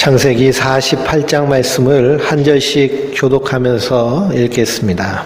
창세기 48장 말씀을 한 절씩 교독하면서 읽겠습니다.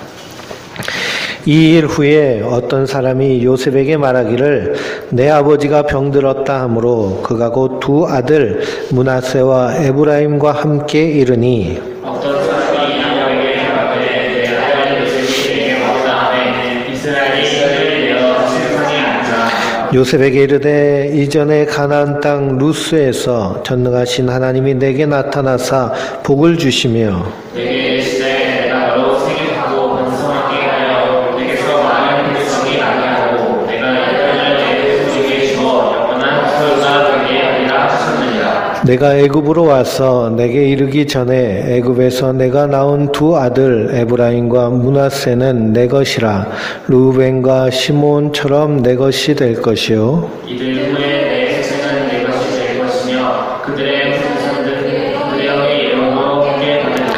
이 일 후에 어떤 사람이 요셉에게 말하기를 내 아버지가 병들었다 하므로 그가 곧 두 아들 므낫세와 에브라임과 함께 이르니 어떤 사람이 야곱에게 말하되 내 아들 요셉이 내게 왔다 하매 이스라엘이 그를 내어 세상에 앉아 요셉에게 이르되 이전에 가나안 땅 루스에서 전능하신 하나님이 내게 나타나사 복을 주시며 내게 이르시되 내가 너로 생육하고 번성하게 하여 내게서 많은 백성이 나게 하고 내가 이들을 내 후손에게 주어 영원한 후손가 되게 하리라 하셨느니라. 내가 애굽으로 와서 내게 이르기 전에 애굽에서 내가 낳은 두 아들 에브라임과 므낫세는 내 것이라 르우벤과 시몬처럼 내 것이 될 것이요 이들 후에 내 후손은 내 것이 될 것이며 그들의 후손들은 그들의 영으로 함께 받으리라.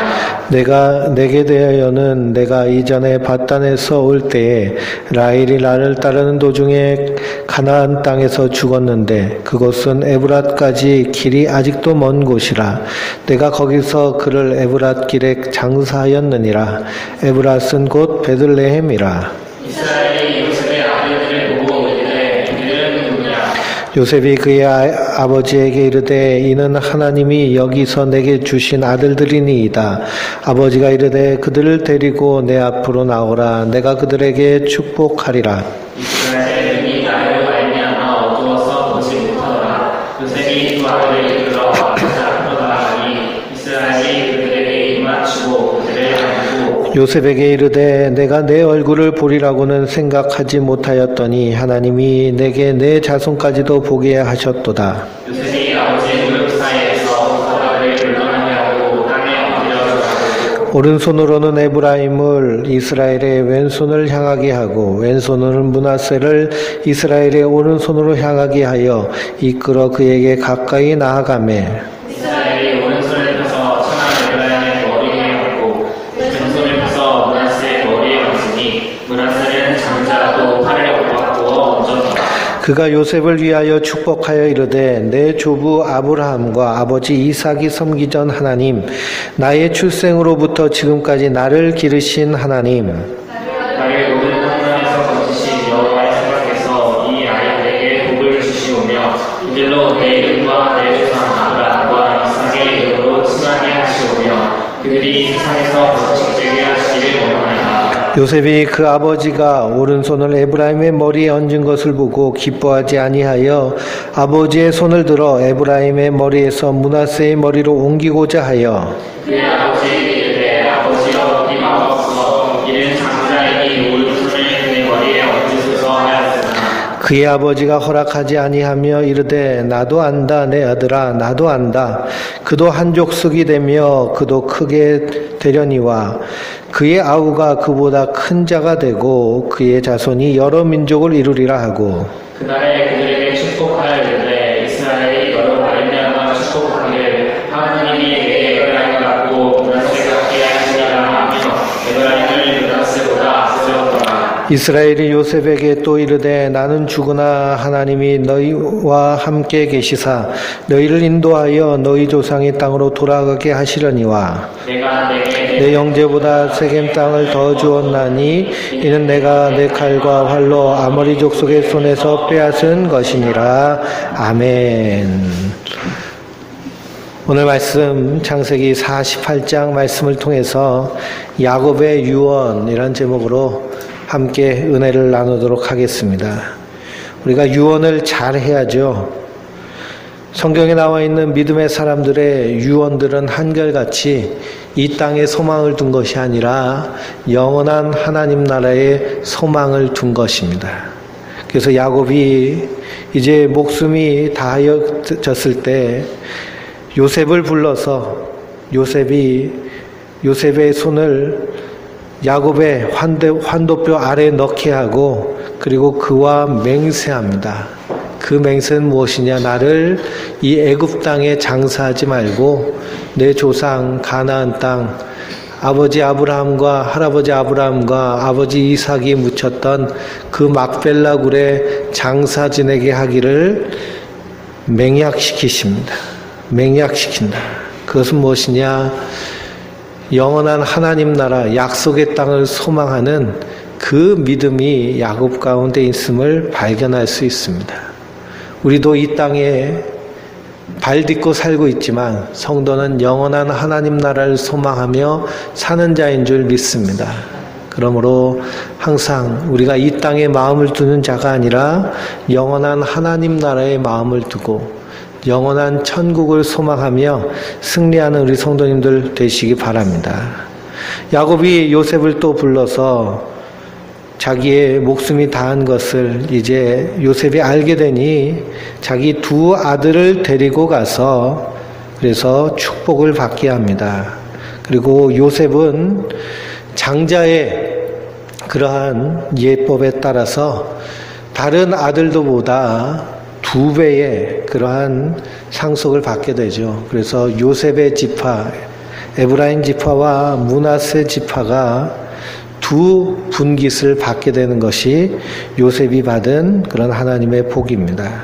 내게 대하여는 내가 이전에 바단에서 올 때에 라헬이 나를 따르는 도중에 가나안 땅에서 죽었는데 그곳은 에브랏까지 길이 아직도 먼 곳이라 내가 거기서 그를 에브랏 길에 장사하였느니라. 에브랏은 곧 베들레헴이라. 이스라엘이 요셉의 아들들을 보고 이르되 이들은 누구냐? 요셉이 그의 아버지에게 이르되 이는 하나님이 여기서 내게 주신 아들들이니이다. 아버지가 이르되 그들을 데리고 내 앞으로 나오라. 내가 그들에게 축복하리라. 이스라엘의 눈이 나를 말미암아 어두워서 보지 못하더라. 요셉이 두 아들을 이끌어 아버지 앞으로 나아가니 이스라엘이 그들에게 입맞추고 그들을 안고 요셉에게 이르되 내가 내 얼굴을 보리라고는 생각하지 못하였더니 하나님이 내게 내 자손까지도 보게 하셨도다. 요셉이 아버지의 무릎 사이에서 두 아들을 물러나게 하고 땅에 엎드려서 오른손으로는 에브라임을 이스라엘의 왼손을 향하게 하고 왼손으로는 므낫세를 이스라엘의 오른손으로 향하게 하여 이끌어 그에게 가까이 나아가매 이스라엘이 오른손을 펴서 천한 에브라임의 머리에 얹고 왼손을 펴서 므낫세의 머리에 얹으니 므낫세는 장자라도 팔을 바꾸어 얹었더라. 그가 요셉을 위하여 축복하여 이르되 내 조부 아브라함과 아버지 이삭이 섬기던 하나님 나의 출생으로부터 지금까지 나를 기르신 하나님 나를 모든 환난에서 건지신 여호와의 생각에서 이 아이들에게 복을 주시오며 이들로 내 이름과 내 조상 아브라함과 이삭의 이름으로 칭하게 하시오며 그들이 세상에서 번식되게 하시기를 원하나이다. 요셉이 그 아버지가 오른손을 에브라임의 머리에 얹은 것을 보고 기뻐하지 아니하여 아버지의 손을 들어 에브라임의 머리에서 므낫세의 머리로 옮기고자 하여 그의 아버지에게 이르되 아버지여 이 마옵소서 이는 장자이니 오른손을 그의 머리에 얹으소서 하였으나 그의 아버지가 허락하지 아니하며 이르되 나도 안다 내 아들아 나도 안다. 그도 한 족속이 되며 그도 크게 되려니와 그의 아우가 그보다 큰 자가 되고 그의 자손이 여러 민족을 이루리라 하고 그날에 그들에게 축복하여 이르되 이스라엘이 너로 말미암아 축복하기를 하나님이 내게 에브라임을 갖고 므낫세 같게 하시리라 하며 에브라임을 므낫세보다 앞세웠더라. 이스라엘이 요셉에게 또 이르되 나는 죽으나 하나님이 너희와 함께 계시사 너희를 인도하여 너희 조상의 땅으로 돌아가게 하시려니와 내가 내게 내 형제보다 세겜 땅을 더 주었나니 이는 내가 내 칼과 활로 아모리 족속의 손에서 빼앗은 것이니라. 아멘. 오늘 말씀 창세기 48장 말씀을 통해서 야곱의 유언이란 제목으로 함께 은혜를 나누도록 하겠습니다. 우리가 유언을 잘 해야죠. 성경에 나와 있는 믿음의 사람들의 유언들은 한결같이 이 땅에 소망을 둔 것이 아니라 영원한 하나님 나라에 소망을 둔 것입니다. 그래서 야곱이 이제 목숨이 다하여졌을 때 요셉을 불러서 요셉의 손을 야곱의 환도뼈 아래에 넣게 하고 그리고 그와 맹세합니다. 그 맹세는 무엇이냐? 나를 이 애굽 땅에 장사하지 말고 내 조상 가나안 땅 아버지 아브라함과 할아버지 아브라함과 아버지 이삭이 묻혔던 그 막벨라 굴에 장사 지내게 하기를 맹약시키십니다. 맹약시킨다. 그것은 무엇이냐? 영원한 하나님 나라 약속의 땅을 소망하는 그 믿음이 야곱 가운데 있음을 발견할 수 있습니다. 우리도 이 땅에 발 딛고 살고 있지만 성도는 영원한 하나님 나라를 소망하며 사는 자인 줄 믿습니다. 그러므로 항상 우리가 이 땅에 마음을 두는 자가 아니라 영원한 하나님 나라에 마음을 두고 영원한 천국을 소망하며 승리하는 우리 성도님들 되시기 바랍니다. 야곱이 요셉을 또 불러서 자기의 목숨이 다한 것을 이제 요셉이 알게 되니 자기 두 아들을 데리고 가서 그래서 축복을 받게 합니다. 그리고 요셉은 장자의 그러한 예법에 따라서 다른 아들도보다 2배의 그러한 상속을 받게 되죠. 그래서 요셉의 지파, 에브라임 지파와 므낫세 지파가 두 분깃을 받게 되는 것이 요셉이 받은 그런 하나님의 복입니다.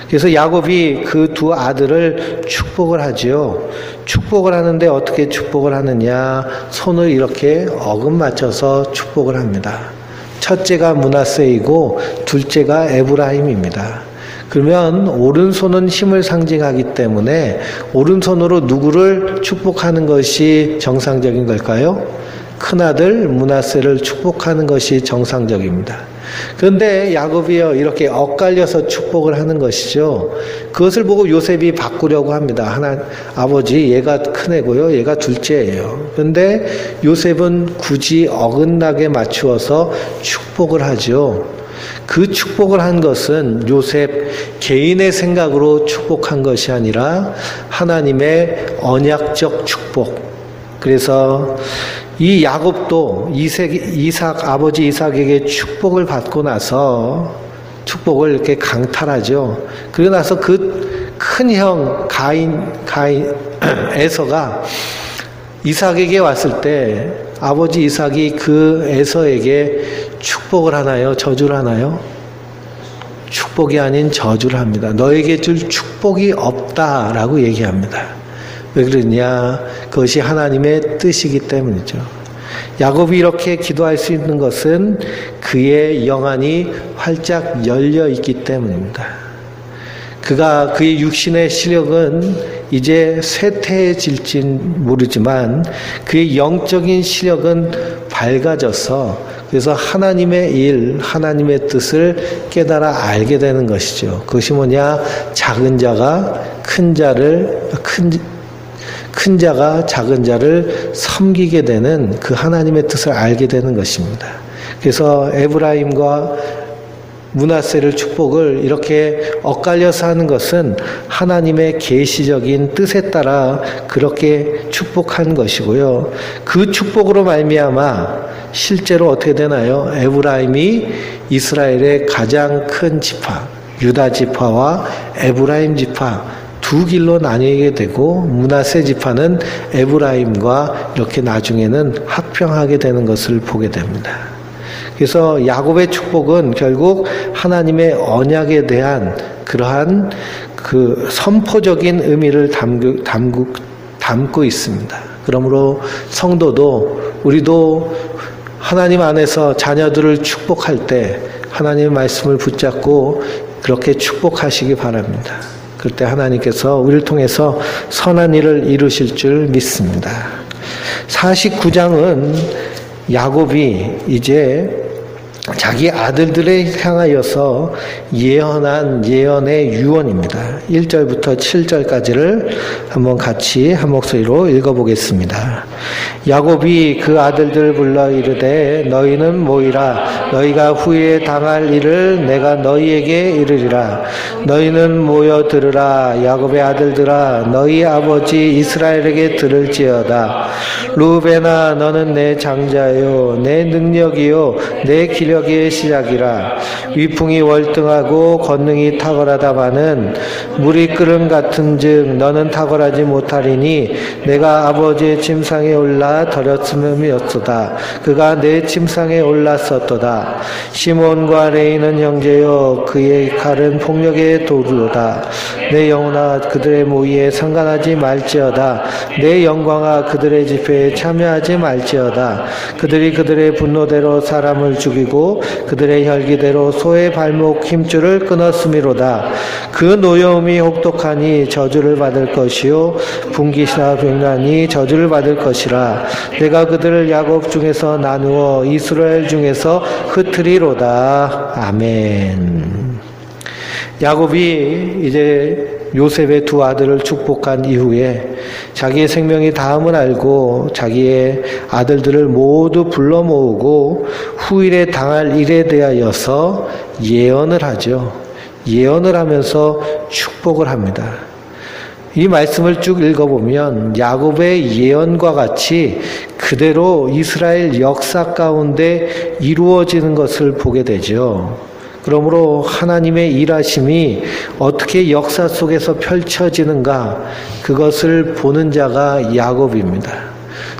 그래서 야곱이 그 두 아들을 축복을 하지요. 축복을 하는데 어떻게 축복을 하느냐? 손을 이렇게 어금 맞춰서 축복을 합니다. 첫째가 므낫세이고 둘째가 에브라임입니다. 그러면 오른손은 힘을 상징하기 때문에 오른손으로 누구를 축복하는 것이 정상적인 걸까요? 큰아들 므낫세를 축복하는 것이 정상적입니다. 그런데 야곱이요 이렇게 엇갈려서 축복을 하는 것이죠. 그것을 보고 요셉이 바꾸려고 합니다. 아버지 얘가 큰애고요, 얘가 둘째예요. 그런데 요셉은 굳이 어긋나게 맞추어서 축복을 하죠. 그 축복을 한 것은 요셉 개인의 생각으로 축복한 것이 아니라 하나님의 언약적 축복. 그래서 이 야곱도 아버지 이삭에게 축복을 받고 나서 축복을 이렇게 강탈하죠. 그러고 나서 그 큰 형 에서가 이삭에게 왔을 때 아버지 이삭이 그 에서에게 축복을 하나요? 저주를 하나요? 축복이 아닌 저주를 합니다. 너에게 줄 축복이 없다라고 얘기합니다. 왜 그러냐? 그것이 하나님의 뜻이기 때문이죠. 야곱이 이렇게 기도할 수 있는 것은 그의 영안이 활짝 열려 있기 때문입니다. 그의 육신의 시력은 이제 쇠퇴해질진 모르지만 그의 영적인 시력은 밝아져서 그래서 하나님의 일, 하나님의 뜻을 깨달아 알게 되는 것이죠. 그것이 뭐냐? 작은 자가 큰 자가 작은 자를 섬기게 되는 그 하나님의 뜻을 알게 되는 것입니다. 그래서 에브라임과 므낫세를 축복을 이렇게 엇갈려서 하는 것은 하나님의 계시적인 뜻에 따라 그렇게 축복한 것이고요. 그 축복으로 말미암아 실제로 어떻게 되나요? 에브라임이 이스라엘의 가장 큰 지파, 유다 지파와 에브라임 지파 두 길로 나뉘게 되고 므낫세 지파는 에브라임과 이렇게 나중에는 합병하게 되는 것을 보게 됩니다. 그래서 야곱의 축복은 결국 하나님의 언약에 대한 그러한 그 선포적인 의미를 담고 있습니다. 그러므로 성도도 우리도 하나님 안에서 자녀들을 축복할 때 하나님의 말씀을 붙잡고 그렇게 축복하시기 바랍니다. 그럴 때 하나님께서 우리를 통해서 선한 일을 이루실 줄 믿습니다. 49장은 야곱이 이제 자기 아들들에 향하여서 예언한 예언의 유언입니다. 1절부터 7절까지를 한번 같이 한 목소리로 읽어보겠습니다. 야곱이 그 아들들 불러 이르되 너희는 모이라. 너희가 후에 당할 일을 내가 너희에게 이르리라. 너희는 모여 들으라. 야곱의 아들들아 너희 아버지 이스라엘에게 들을지어다. 루벤아 너는 내 장자요 내 능력이요 내 기력 폭력의 시작이라. 위풍이 월등하고 권능이 탁월하다마는 물이 끓음 같은즉 너는 탁월하지 못하리니 내가 아버지의 침상에 올라 덜었음이었도다. 그가 내 침상에 올랐었도다. 시몬과 레이는 형제여, 그의 칼은 폭력의 도루로다. 내 영혼아, 그들의 모의에 상관하지 말지어다. 내 영광아, 그들의 집회에 참여하지 말지어다. 그들이 그들의 분노대로 사람을 죽이고 그들의 혈기대로 소의 발목 힘줄을 끊었음이로다. 그 노여움이 혹독하니 저주를 받을 것이요 분깃이나 병난이 저주를 받을 것이라. 내가 그들을 야곱 중에서 나누어 이스라엘 중에서 흩으리로다. 아멘. 야곱이 이제 요셉의 두 아들을 축복한 이후에 자기의 생명이 다음을 알고 자기의 아들들을 모두 불러 모으고 후일에 당할 일에 대하여서 예언을 하죠. 예언을 하면서 축복을 합니다. 이 말씀을 쭉 읽어보면 야곱의 예언과 같이 그대로 이스라엘 역사 가운데 이루어지는 것을 보게 되죠. 그러므로 하나님의 일하심이 어떻게 역사 속에서 펼쳐지는가, 그것을 보는 자가 야곱입니다.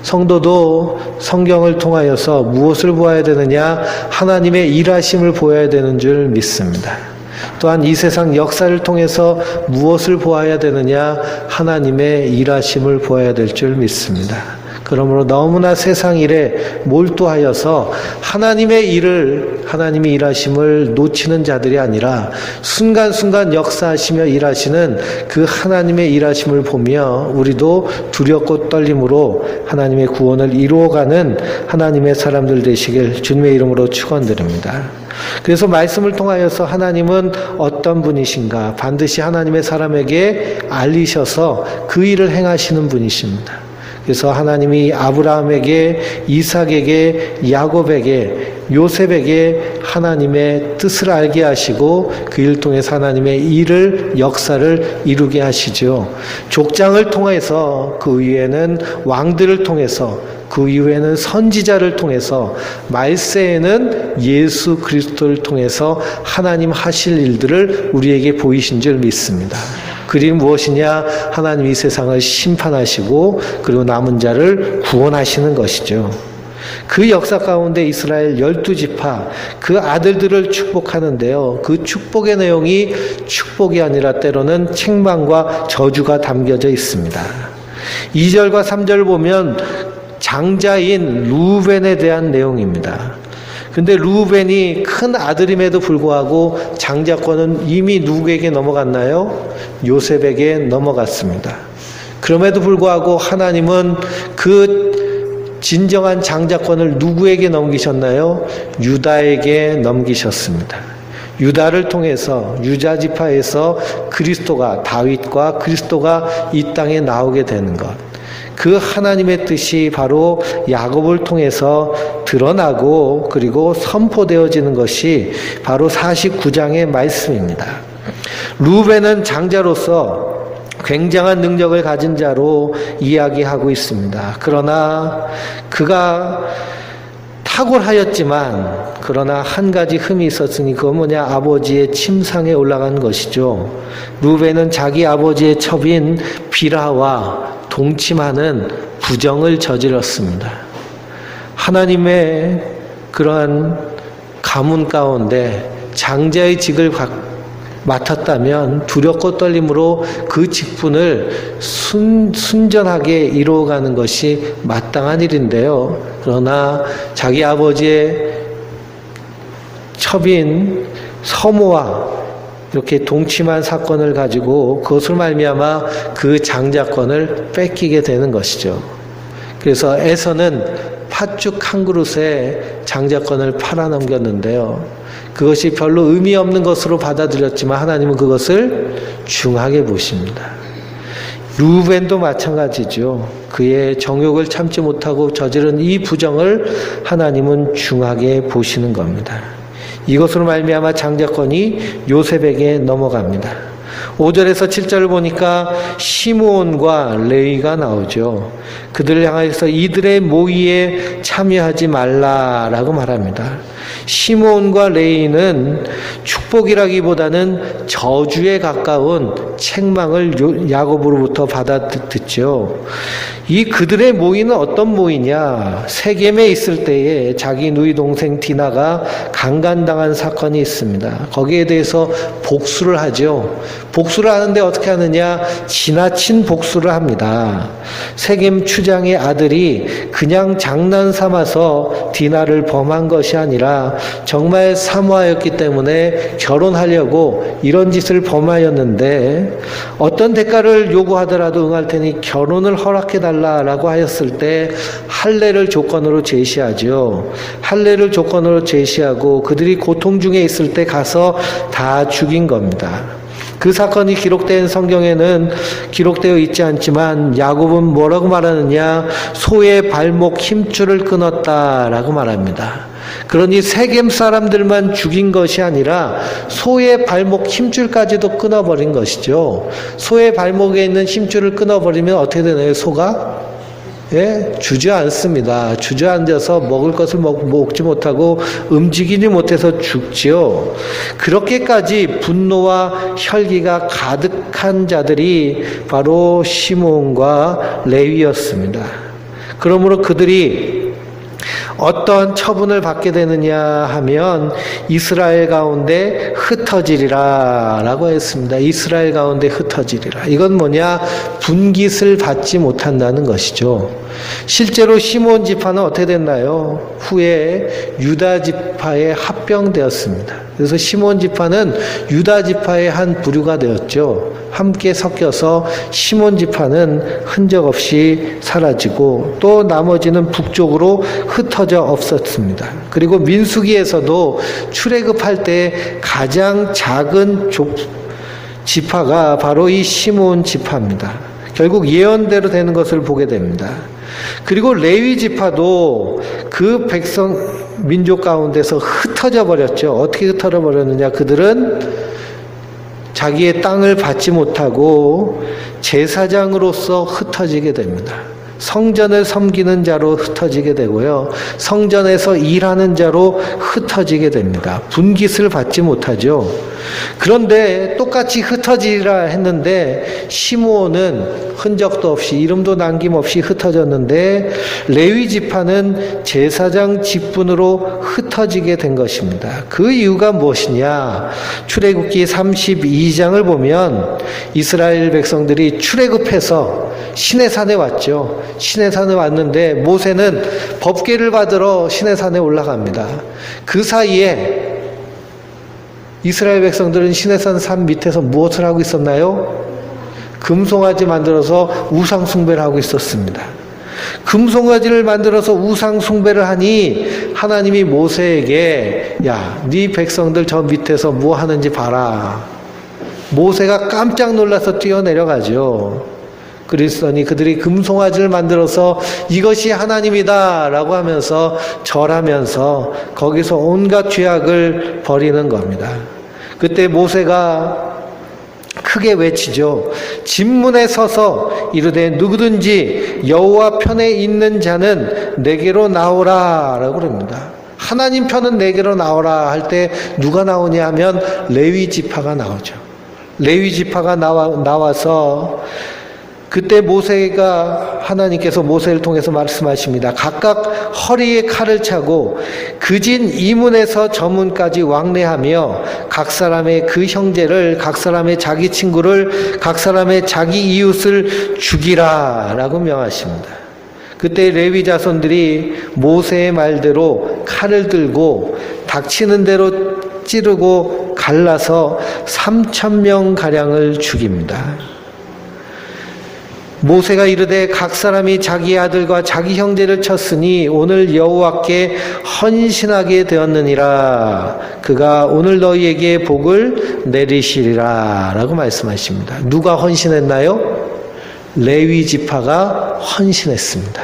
성도도 성경을 통하여서 무엇을 보아야 되느냐? 하나님의 일하심을 보아야 되는 줄 믿습니다. 또한 이 세상 역사를 통해서 무엇을 보아야 되느냐? 하나님의 일하심을 보아야 될 줄 믿습니다. 그러므로 너무나 세상 일에 몰두하여서 하나님의 일을, 하나님의 일하심을 놓치는 자들이 아니라 순간순간 역사하시며 일하시는 그 하나님의 일하심을 보며 우리도 두렵고 떨림으로 하나님의 구원을 이루어가는 하나님의 사람들 되시길 주님의 이름으로 축원드립니다. 그래서 말씀을 통하여서 하나님은 어떤 분이신가 반드시 하나님의 사람에게 알리셔서 그 일을 행하시는 분이십니다. 그래서 하나님이 아브라함에게, 이삭에게, 야곱에게, 요셉에게 하나님의 뜻을 알게 하시고 그 일 통해서 하나님의 일을, 역사를 이루게 하시죠. 족장을 통해서, 그 위에는 왕들을 통해서, 그 이후에는 선지자를 통해서, 말세에는 예수 그리스도를 통해서 하나님 하실 일들을 우리에게 보이신 줄 믿습니다. 그리 무엇이냐? 하나님 이 세상을 심판하시고 그리고 남은 자를 구원하시는 것이죠. 그 역사 가운데 이스라엘 12지파 그 아들들을 축복하는데요. 그 축복의 내용이 축복이 아니라 때로는 책망과 저주가 담겨져 있습니다. 2절과 3절을 보면 장자인 루벤에 대한 내용입니다. 근데 루벤이 큰 아들임에도 불구하고 장자권은 이미 누구에게 넘어갔나요? 요셉에게 넘어갔습니다. 그럼에도 불구하고 하나님은 그 진정한 장자권을 누구에게 넘기셨나요? 유다에게 넘기셨습니다. 유다를 통해서 유다 지파에서 그리스도가, 다윗과 그리스도가 이 땅에 나오게 되는 것, 그 하나님의 뜻이 바로 야곱을 통해서 드러나고 그리고 선포되어지는 것이 바로 49장의 말씀입니다. 루벤은 장자로서 굉장한 능력을 가진 자로 이야기하고 있습니다. 그러나 그가 탁월하였지만 그러나 한 가지 흠이 있었으니 그건 뭐냐? 아버지의 침상에 올라간 것이죠. 루벤은 자기 아버지의 첩인 비라와 동침하는 부정을 저질렀습니다. 하나님의 그러한 가문 가운데 장자의 직을 맡았다면 두렵고 떨림으로 그 직분을 순전하게 이루어가는 것이 마땅한 일인데요. 그러나 자기 아버지의 첩인 서모와 이렇게 동침한 사건을 가지고 그것을 말미암아 그 장자권을 뺏기게 되는 것이죠. 그래서 에서는 팥죽 한 그릇에 장자권을 팔아넘겼는데요. 그것이 별로 의미 없는 것으로 받아들였지만 하나님은 그것을 중하게 보십니다. 루벤도 마찬가지죠. 그의 정욕을 참지 못하고 저지른 이 부정을 하나님은 중하게 보시는 겁니다. 이것으로 말미암아 장자권이 요셉에게 넘어갑니다. 5절에서 7절을 보니까 시므온과 레위가 나오죠. 그들을 향해서 이들의 모의에 참여하지 말라라고 말합니다. 시므온과 레위는 축복이라기보다는 저주에 가까운 책망을 야곱으로부터 받아 듣죠. 이 그들의 모의는 어떤 모의냐? 세겜에 있을 때에 자기 누이 동생 디나가 강간당한 사건이 있습니다. 거기에 대해서 복수를 하죠. 복수를 하는데 어떻게 하느냐? 지나친 복수를 합니다. 세겜 추장의 아들이 그냥 장난 삼아서 디나를 범한 것이 아니라 정말 사모하였기 때문에 결혼하려고 이런 짓을 범하였는데, 어떤 대가를 요구하더라도 응할 테니 결혼을 허락해달라라고 하였을 때 할례를 조건으로 제시하죠. 할례를 조건으로 제시하고 그들이 고통 중에 있을 때 가서 다 죽인 겁니다. 그 사건이 기록된 성경에는 기록되어 있지 않지만 야곱은 뭐라고 말하느냐? 소의 발목 힘줄을 끊었다라고 말합니다. 그러니 세겜 사람들만 죽인 것이 아니라 소의 발목 힘줄까지도 끊어버린 것이죠. 소의 발목에 있는 힘줄을 끊어버리면 어떻게 되나요? 소가? 주저앉습니다. 주저앉아서 먹을 것을 먹지 못하고 움직이지 못해서 죽지요. 그렇게까지 분노와 혈기가 가득한 자들이 바로 시므온과 레위였습니다. 그러므로 그들이 어떤 처분을 받게 되느냐 하면 이스라엘 가운데 흩어지리라 라고 했습니다. 이스라엘 가운데 흩어지리라. 이건 뭐냐? 분깃을 받지 못한다는 것이죠. 실제로 시므온 지파는 어떻게 됐나요? 후에 유다 지파에 합병되었습니다. 그래서 시므온 지파는 유다 지파의 한 부류가 되었죠. 함께 섞여서 시므온 지파는 흔적 없이 사라지고 또 나머지는 북쪽으로 흩어져 없었습니다. 그리고 민수기에서도 출애굽할 때 가장 작은 지파가 바로 이 시므온 지파입니다. 결국 예언대로 되는 것을 보게 됩니다. 그리고 레위 지파도 그 백성 민족 가운데서 흩어져 버렸죠. 어떻게 흩어져 버렸느냐? 그들은 자기의 땅을 받지 못하고 제사장으로서 흩어지게 됩니다. 성전을 섬기는 자로 흩어지게 되고요. 성전에서 일하는 자로 흩어지게 됩니다. 분깃을 받지 못하죠. 그런데 똑같이 흩어지리라 했는데 시므온은 흔적도 없이 이름도 남김없이 흩어졌는데 레위 지파는 제사장 직분으로 흩어지게 된 것입니다. 그 이유가 무엇이냐? 출애굽기 32장을 보면 이스라엘 백성들이 출애굽해서 시내산에 왔죠. 시내산에 왔는데 모세는 법궤를 받으러 시내산에 올라갑니다. 그 사이에 이스라엘 백성들은 시내산 산 밑에서 무엇을 하고 있었나요? 금송아지 만들어서 우상 숭배를 하고 있었습니다. 금송아지를 만들어서 우상 숭배를 하니 하나님이 모세에게 야, 네 백성들 저 밑에서 뭐 하는지 봐라. 모세가 깜짝 놀라서 뛰어내려가죠. 그랬더니 그들이 금송아지를 만들어서 이것이 하나님이다 라고 하면서 절하면서 거기서 온갖 죄악을 벌이는 겁니다. 그때 모세가 크게 외치죠. 진문에 서서 이르되 누구든지 여호와 편에 있는 자는 내게로 나오라 라고 그럽니다. 하나님 편은 내게로 나오라 할 때 누가 나오냐 하면 레위 지파가 나오죠. 레위 지파가 나와서 그때 모세가 하나님께서 모세를 통해서 말씀하십니다. 각각 허리에 칼을 차고 그진 이 문에서 저 문까지 왕래하며 각 사람의 그 형제를, 각 사람의 자기 친구를, 각 사람의 자기 이웃을 죽이라 라고 명하십니다. 그때 레위 자손들이 모세의 말대로 칼을 들고 닥치는 대로 찌르고 갈라서 3,000명가량을 죽입니다. 모세가 이르되 각 사람이 자기 아들과 자기 형제를 쳤으니 오늘 여호와께 헌신하게 되었느니라. 그가 오늘 너희에게 복을 내리시리라 라고 말씀하십니다. 누가 헌신했나요? 레위 지파가 헌신했습니다.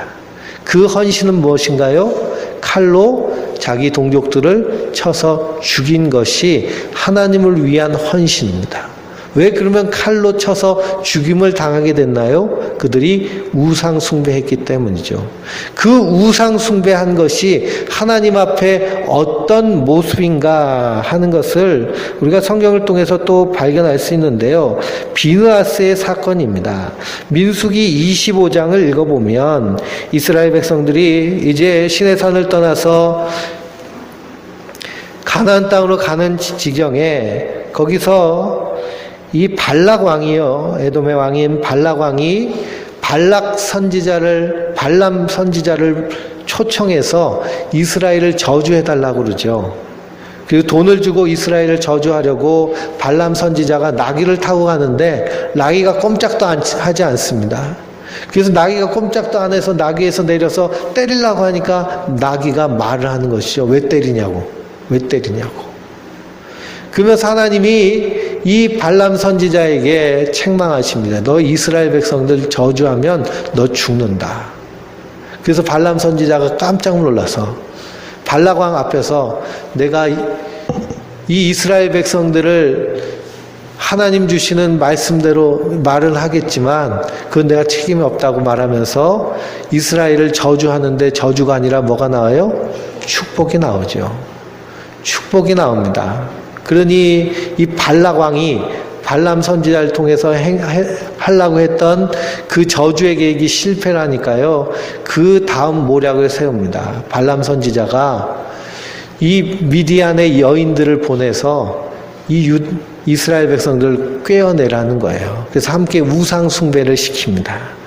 그 헌신은 무엇인가요? 칼로 자기 동족들을 쳐서 죽인 것이 하나님을 위한 헌신입니다. 왜 그러면 칼로 쳐서 죽임을 당하게 됐나요? 그들이 우상 숭배했기 때문이죠. 그 우상 숭배한 것이 하나님 앞에 어떤 모습인가 하는 것을 우리가 성경을 통해서 또 발견할 수 있는데요. 비느하스의 사건입니다. 민수기 25장을 읽어보면 이스라엘 백성들이 이제 시내산을 떠나서 가나안 땅으로 가는 지경에 거기서 이 발락 왕이요, 에돔의 왕인 발락 왕이 발람 선지자를 초청해서 이스라엘을 저주해달라고 그러죠. 그리고 돈을 주고 이스라엘을 저주하려고 발람 선지자가 나귀를 타고 가는데 나귀가 꼼짝도 하지 않습니다. 그래서 나귀가 꼼짝도 안 해서 나귀에서 내려서 때리려고 하니까 나귀가 말을 하는 것이죠. 왜 때리냐고. 그러면서 하나님이 이 발람 선지자에게 책망하십니다. 너 이스라엘 백성들 저주하면 너 죽는다. 그래서 발람 선지자가 깜짝 놀라서 발락 왕 앞에서 내가 이 이스라엘 백성들을 하나님 주시는 말씀대로 말을 하겠지만 그건 내가 책임이 없다고 말하면서 이스라엘을 저주하는데 저주가 아니라 뭐가 나와요? 축복이 나오죠. 축복이 나옵니다. 그러니 이 발락 왕이 발람 선지자를 통해서 하려고 했던 그 저주의 계획이 실패를 하니까요. 그 다음 모략을 세웁니다. 발람 선지자가 이 미디안의 여인들을 보내서 이 이스라엘 백성들을 꿰어내라는 거예요. 그래서 함께 우상 숭배를 시킵니다.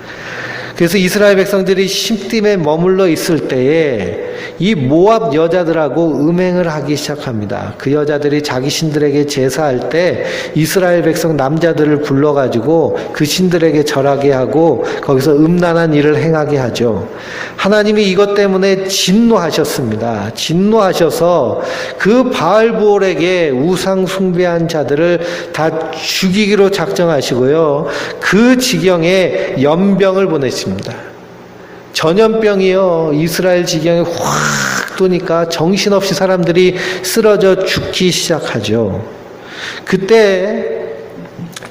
그래서 이스라엘 백성들이 신딤에 머물러 있을 때에 이 모압 여자들하고 음행을 하기 시작합니다. 그 여자들이 자기 신들에게 제사할 때 이스라엘 백성 남자들을 불러가지고 그 신들에게 절하게 하고 거기서 음란한 일을 행하게 하죠. 하나님이 이것 때문에 진노하셨습니다. 진노하셔서 그 바알보올에게 우상 숭배한 자들을 다 죽이기로 작정하시고요. 그 지경에 연병을 보내십니다. 전염병이요, 이스라엘 지경에 확 도니까 정신없이 사람들이 쓰러져 죽기 시작하죠. 그때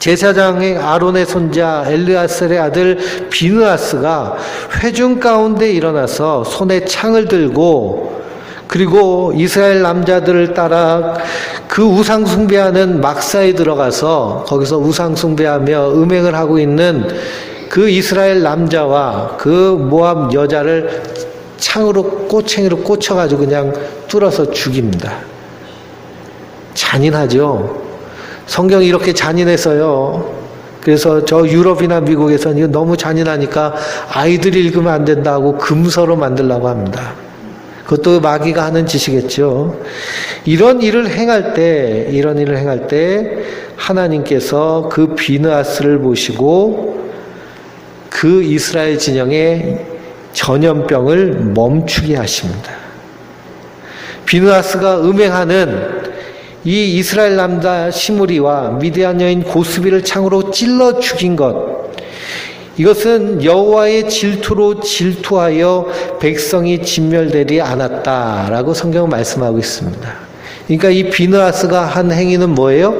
제사장의 아론의 손자 엘르아살의 아들 비느하스가 회중 가운데 일어나서 손에 창을 들고 그리고 이스라엘 남자들을 따라 그 우상 숭배하는 막사에 들어가서 거기서 우상 숭배하며 음행을 하고 있는 그 이스라엘 남자와 그 모압 여자를 창으로 꼬챙이로 꽂혀가지고 그냥 뚫어서 죽입니다. 잔인하죠. 성경이 이렇게 잔인해서요. 그래서 저 유럽이나 미국에서는 이거 너무 잔인하니까 아이들이 읽으면 안 된다고 금서로 만들려고 합니다. 그것도 마귀가 하는 짓이겠죠. 이런 일을 행할 때 하나님께서 그 비느하스를 보시고 그 이스라엘 진영의 전염병을 멈추게 하십니다. 비느하스가 음행하는 이 이스라엘 남자 시므리와 미디안 여인 고스비를 창으로 찔러 죽인 것, 이것은 여호와의 질투로 질투하여 백성이 진멸되지 않았다라고 성경은 말씀하고 있습니다. 그러니까 이 비느하스가 한 행위는 뭐예요?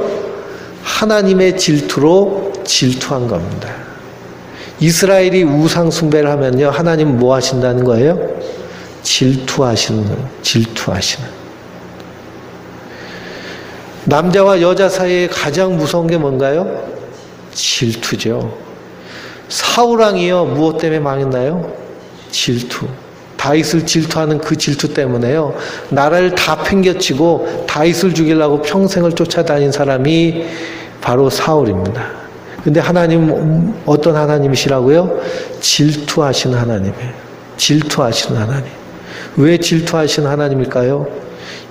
하나님의 질투로 질투한 겁니다. 이스라엘이 우상 숭배를 하면요, 하나님 뭐 하신다는 거예요? 질투하시는. 남자와 여자 사이에 가장 무서운 게 뭔가요? 질투죠. 사울왕이요, 무엇 때문에 망했나요? 질투. 다윗을 질투하는 그 질투 때문에요, 나라를 다 팽개치고 다윗을 죽이려고 평생을 쫓아다닌 사람이 바로 사울입니다. 근데 하나님은 어떤 하나님이시라고요? 질투하시는 하나님이에요. 질투하시는 하나님. 왜 질투하시는 하나님일까요?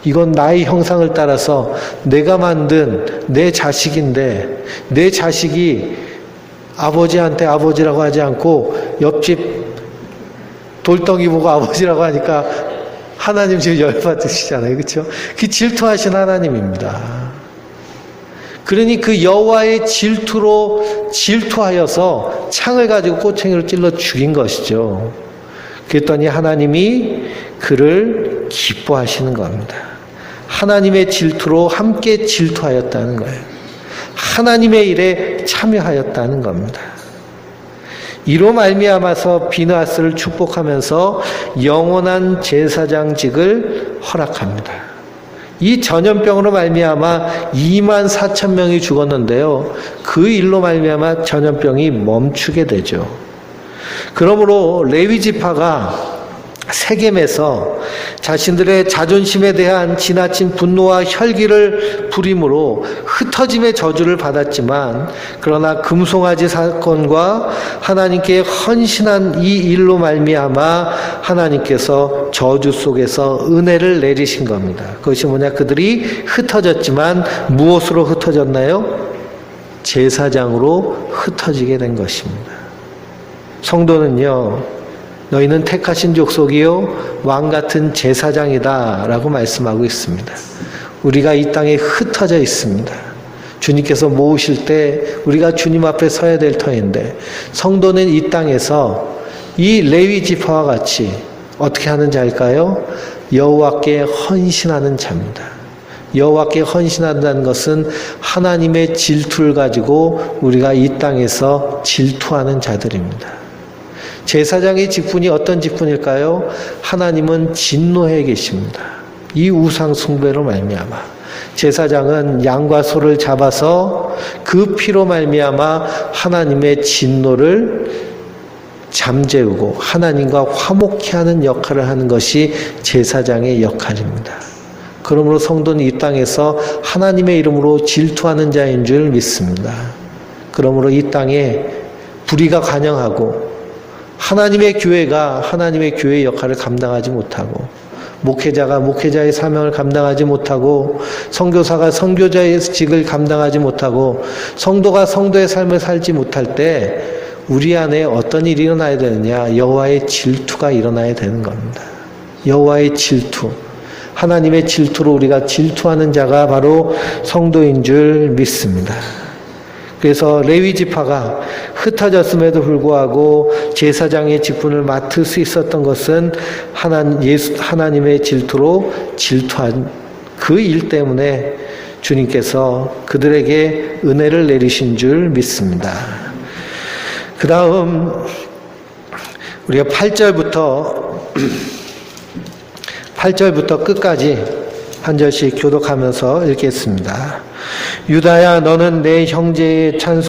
이건 나의 형상을 따라서 내가 만든 내 자식인데 내 자식이 아버지한테 아버지라고 하지 않고 옆집 돌덩이 보고 아버지라고 하니까 하나님 지금 열받으시잖아요. 그렇죠? 그 질투하신 하나님입니다. 그러니 그 여호와의 질투로 질투하여서 창을 가지고 꼬챙이로 찔러 죽인 것이죠. 그랬더니 하나님이 그를 기뻐하시는 겁니다. 하나님의 질투로 함께 질투하였다는 거예요. 하나님의 일에 참여하였다는 겁니다. 이로 말미암아서 비느하스를 축복하면서 영원한 제사장직을 허락합니다. 이 전염병으로 말미암아 2만 4천 명이 죽었는데요. 그 일로 말미암아 전염병이 멈추게 되죠. 그러므로 레위 지파가 세겜에서 자신들의 자존심에 대한 지나친 분노와 혈기를 부림으로 흩어짐의 저주를 받았지만, 그러나 금송아지 사건과 하나님께 헌신한 이 일로 말미암아 하나님께서 저주 속에서 은혜를 내리신 겁니다. 그것이 뭐냐? 그들이 흩어졌지만 무엇으로 흩어졌나요? 제사장으로 흩어지게 된 것입니다. 성도는요, 너희는 택하신 족속이요 왕같은 제사장이다 라고 말씀하고 있습니다. 우리가 이 땅에 흩어져 있습니다. 주님께서 모으실 때 우리가 주님 앞에 서야 될 터인데, 성도는 이 땅에서 이 레위 지파와 같이 어떻게 하는 자일까요? 여호와께 헌신하는 자입니다. 여호와께 헌신한다는 것은 하나님의 질투를 가지고 우리가 이 땅에서 질투하는 자들입니다. 제사장의 직분이 어떤 직분일까요? 하나님은 진노해 계십니다. 이 우상 숭배로 말미암아 제사장은 양과 소를 잡아서 그 피로 말미암아 하나님의 진노를 잠재우고 하나님과 화목케 하는 역할을 하는 것이 제사장의 역할입니다. 그러므로 성도는 이 땅에서 하나님의 이름으로 질투하는 자인 줄 믿습니다. 그러므로 이 땅에 불의가 관영하고 하나님의 교회가 하나님의 교회의 역할을 감당하지 못하고, 목회자가 목회자의 사명을 감당하지 못하고, 선교사가 선교자의 직을 감당하지 못하고, 성도가 성도의 삶을 살지 못할 때 우리 안에 어떤 일이 일어나야 되느냐? 여호와의 질투가 일어나야 되는 겁니다. 여호와의 질투, 하나님의 질투로 우리가 질투하는 자가 바로 성도인 줄 믿습니다. 그래서 레위 지파가 흩어졌음에도 불구하고 제사장의 직분을 맡을 수 있었던 것은 하나님의 질투로 질투한 그 일 때문에 주님께서 그들에게 은혜를 내리신 줄 믿습니다. 그 다음 우리가 8절부터 끝까지 한 절씩 교독하면서 읽겠습니다. 유다야, 너는 내 형제의 찬송